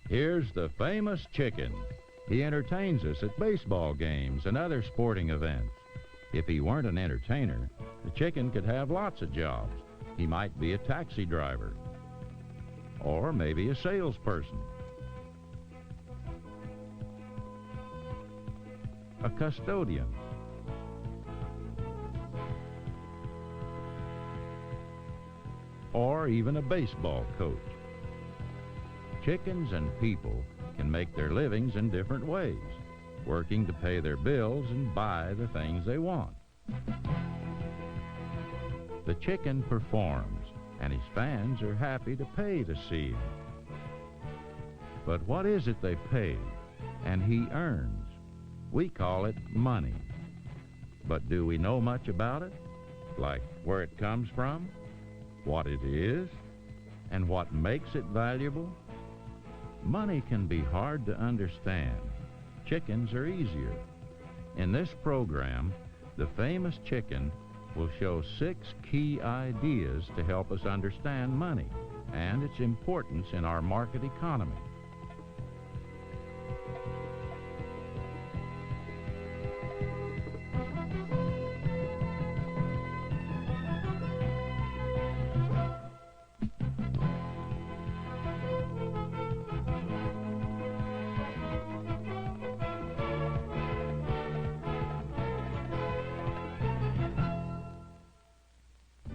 Here's the famous chicken. He entertains us at baseball games and other sporting events. If he weren't an entertainer, the chicken could have lots of jobs. He might be a taxi driver, or maybe a salesperson, a custodian, or even a baseball coach. Chickens and people can make their livings in different ways, working to pay their bills and buy the things they want. The chicken performs, and his fans are happy to pay to see him. But what is it they pay and he earns? We call it money. But do we know much about it? Like where it comes from, what it is, and what makes it valuable? Money can be hard to understand. Chickens are easier. In this program, the famous chicken will show 6 key ideas to help us understand money and its importance in our market economy.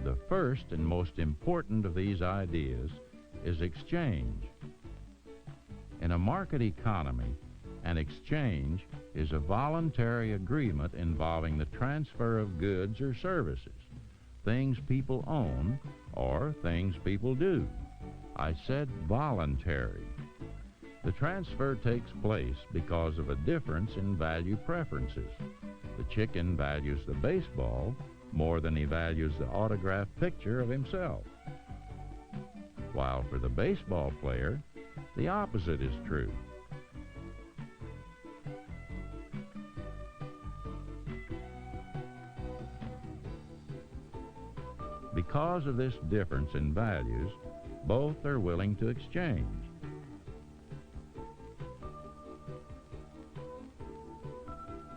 The first and most important of these ideas is exchange. In a market economy, an exchange is a voluntary agreement involving the transfer of goods or services, things people own or things people do. I said voluntary. The transfer takes place because of a difference in value preferences. The chicken values the baseball more than he values the autographed picture of himself. While for the baseball player, the opposite is true. Because of this difference in values, both are willing to exchange.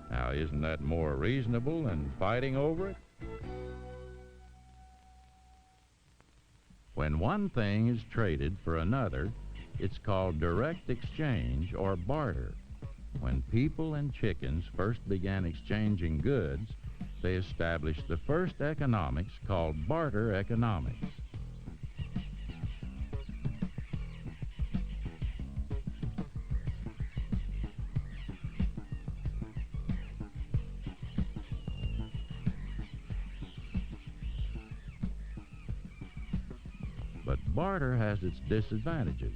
Now, isn't that more reasonable than fighting over it? When one thing is traded for another, it's called direct exchange or barter. When people and chickens first began exchanging goods, they established the first economics called barter economics. But barter has its disadvantages.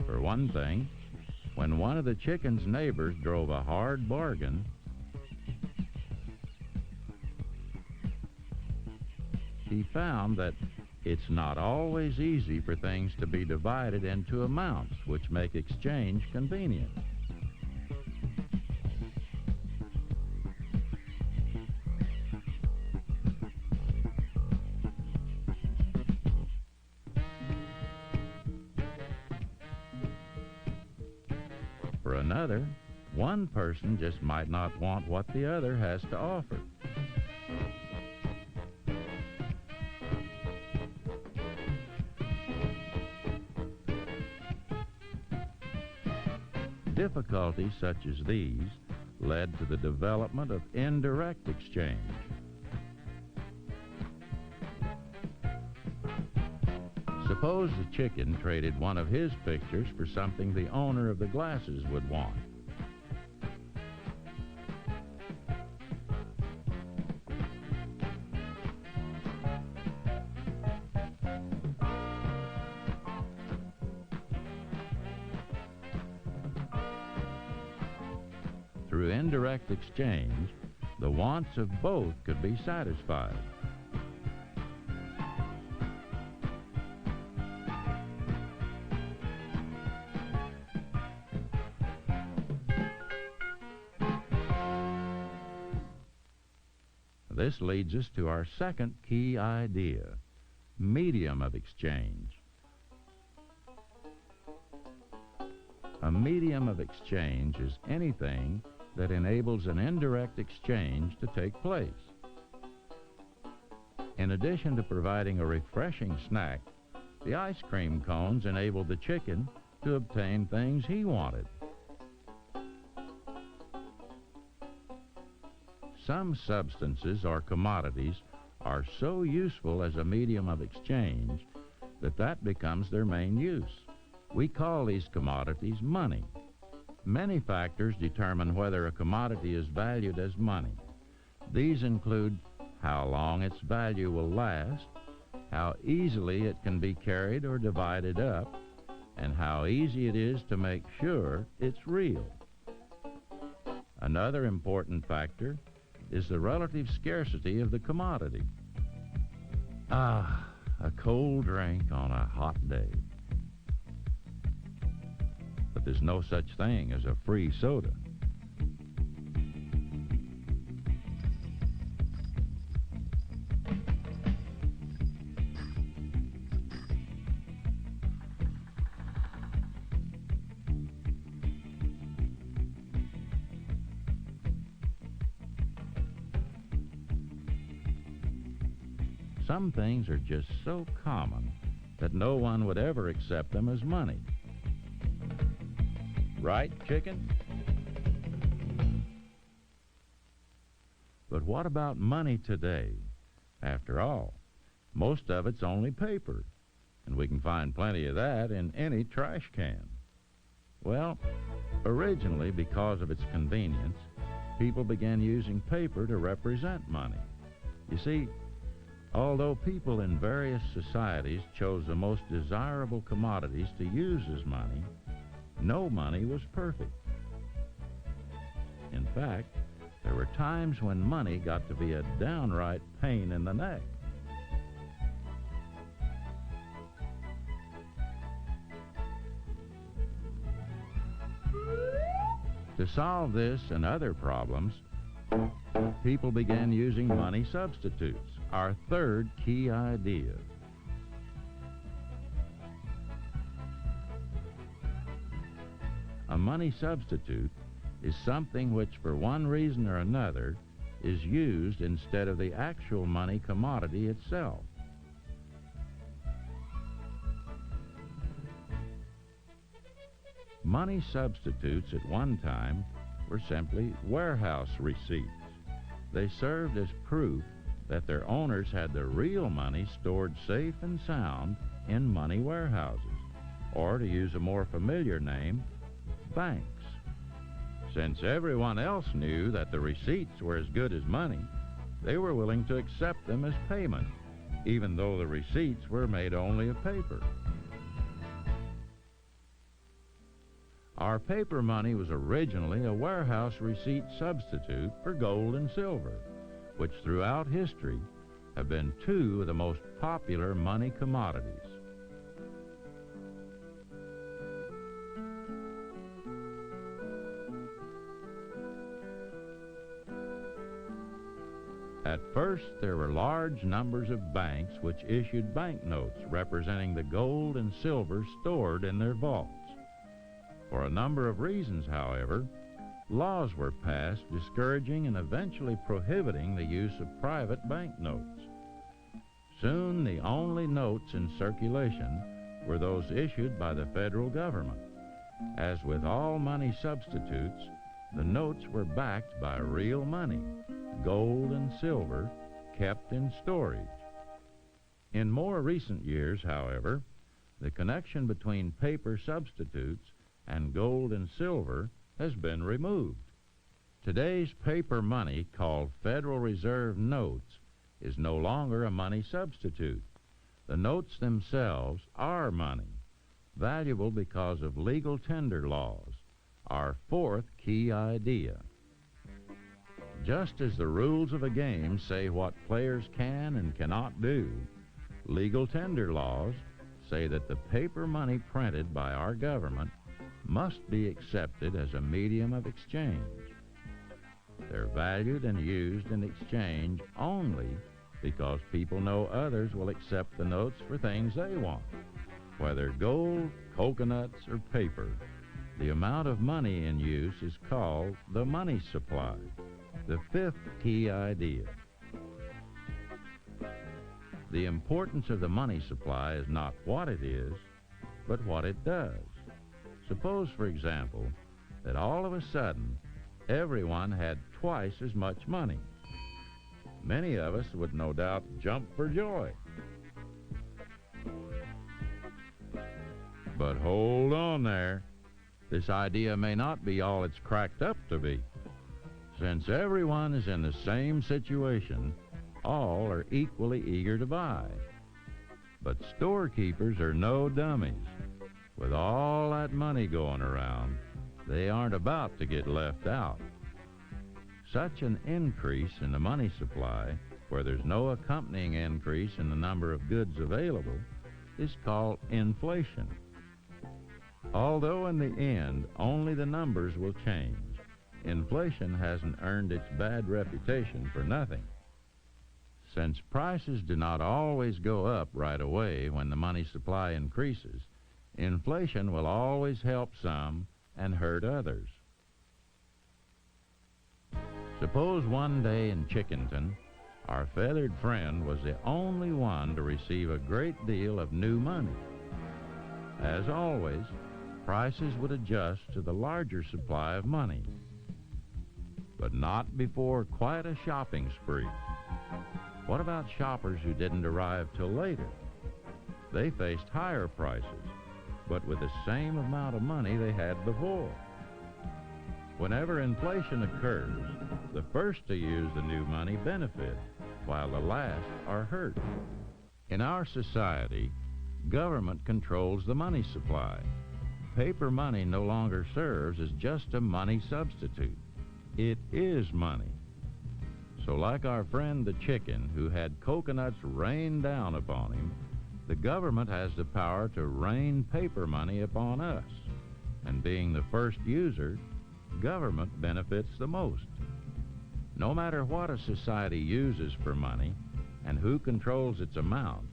For one thing, when one of the chicken's neighbors drove a hard bargain, he found that it's not always easy for things to be divided into amounts which make exchange convenient. For another, one person just might not want what the other has to offer. Difficulties such as these led to the development of indirect exchange. Suppose the chicken traded one of his pictures for something the owner of the glasses would want. Through indirect exchange, the wants of both could be satisfied. This leads us to our second key idea, medium of exchange. A medium of exchange is anything that enables an indirect exchange to take place. In addition to providing a refreshing snack, the ice cream cones enabled the chicken to obtain things he wanted. Some substances or commodities are so useful as a medium of exchange that becomes their main use. We call these commodities money. Many factors determine whether a commodity is valued as money. These include how long its value will last, how easily it can be carried or divided up, and how easy it is to make sure it's real. Another important factor is the relative scarcity of the commodity. A cold drink on a hot day. But there's no such thing as a free soda. Some things are just so common that no one would ever accept them as money. Right, chicken? But what about money today? After all, most of it's only paper, and we can find plenty of that in any trash can. Well, originally, because of its convenience, people began using paper to represent money. You see, although people in various societies chose the most desirable commodities to use as money, no money was perfect. In fact, there were times when money got to be a downright pain in the neck. To solve this and other problems, people began using money substitutes, our third key idea. A money substitute is something which, for one reason or another, is used instead of the actual money commodity itself. Money substitutes at one time were simply warehouse receipts. They served as proof that their owners had the real money stored safe and sound in money warehouses, or to use a more familiar name, banks. Since everyone else knew that the receipts were as good as money, they were willing to accept them as payment, even though the receipts were made only of paper. Our paper money was originally a warehouse receipt substitute for gold and silver, which throughout history have been two of the most popular money commodities. At first, there were large numbers of banks which issued banknotes representing the gold and silver stored in their vaults. For a number of reasons, however, laws were passed discouraging and eventually prohibiting the use of private banknotes. Soon, the only notes in circulation were those issued by the federal government. As with all money substitutes, the notes were backed by real money, gold and silver, kept in storage. In more recent years, however, the connection between paper substitutes and gold and silver has been removed. Today's paper money, called Federal Reserve notes, is no longer a money substitute. The notes themselves are money, valuable because of legal tender laws, our fourth key idea. Just as the rules of a game say what players can and cannot do, legal tender laws say that the paper money printed by our government must be accepted as a medium of exchange. They're valued and used in exchange only because people know others will accept the notes for things they want, whether gold, coconuts, or paper. The amount of money in use is called the money supply, the fifth key idea. The importance of the money supply is not what it is, but what it does. Suppose, for example, that all of a sudden everyone had twice as much money. Many of us would no doubt jump for joy. But hold on there. This idea may not be all it's cracked up to be. Since everyone is in the same situation, all are equally eager to buy. But storekeepers are no dummies. With all that money going around, they aren't about to get left out. Such an increase in the money supply, where there's no accompanying increase in the number of goods available, is called inflation. Although in the end, only the numbers will change, inflation hasn't earned its bad reputation for nothing. Since prices do not always go up right away when the money supply increases, inflation will always help some and hurt others. Suppose one day in Chickenton, our feathered friend was the only one to receive a great deal of new money. As always, prices would adjust to the larger supply of money, but not before quite a shopping spree. What about shoppers who didn't arrive till later? They faced higher prices, but with the same amount of money they had before. Whenever inflation occurs, the first to use the new money benefit, while the last are hurt. In our society, government controls the money supply. Paper money no longer serves as just a money substitute. It is money. So like our friend the chicken who had coconuts rain down upon him, the government has the power to rain paper money upon us. And being the first user, government benefits the most. No matter what a society uses for money and who controls its amount,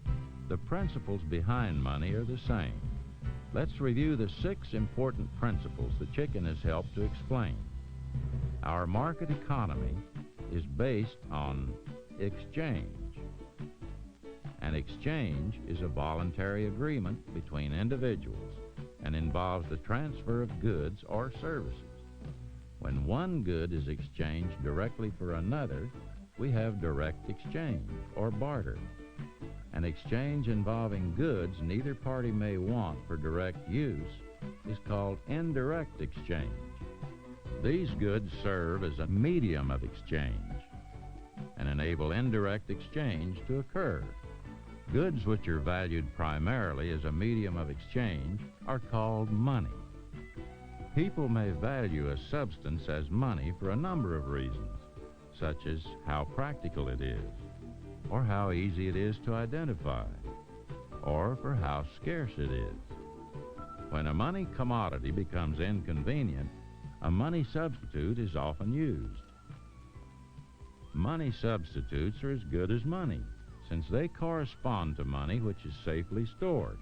the principles behind money are the same. Let's review the 6 important principles the chicken has helped to explain. Our market economy is based on exchange. An exchange is a voluntary agreement between individuals and involves the transfer of goods or services. When one good is exchanged directly for another, we have direct exchange or barter. An exchange involving goods neither party may want for direct use is called indirect exchange. These goods serve as a medium of exchange and enable indirect exchange to occur. Goods which are valued primarily as a medium of exchange are called money. People may value a substance as money for a number of reasons, such as how practical it is, or how easy it is to identify, or for how scarce it is. When a money commodity becomes inconvenient, a money substitute is often used. Money substitutes are as good as money, since they correspond to money which is safely stored.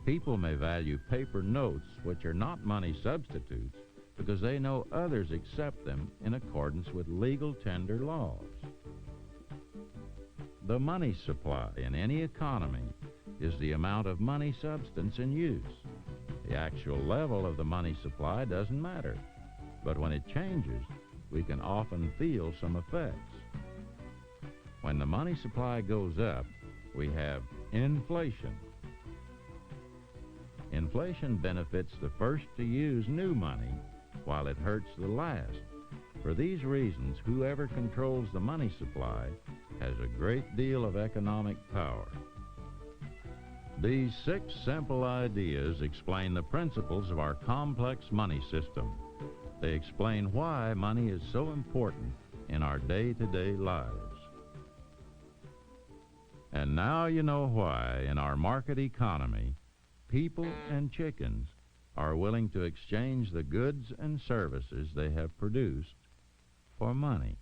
People may value paper notes which are not money substitutes because they know others accept them in accordance with legal tender laws. The money supply in any economy is the amount of money substance in use. The actual level of the money supply doesn't matter, but when it changes, we can often feel some effects. When the money supply goes up, we have inflation. Inflation benefits the first to use new money, while it hurts the last. For these reasons, whoever controls the money supply has a great deal of economic power. These 6 simple ideas explain the principles of our complex money system. They explain why money is so important in our day-to-day lives. And now you know why, in our market economy, people and chickens are willing to exchange the goods and services they have produced for money.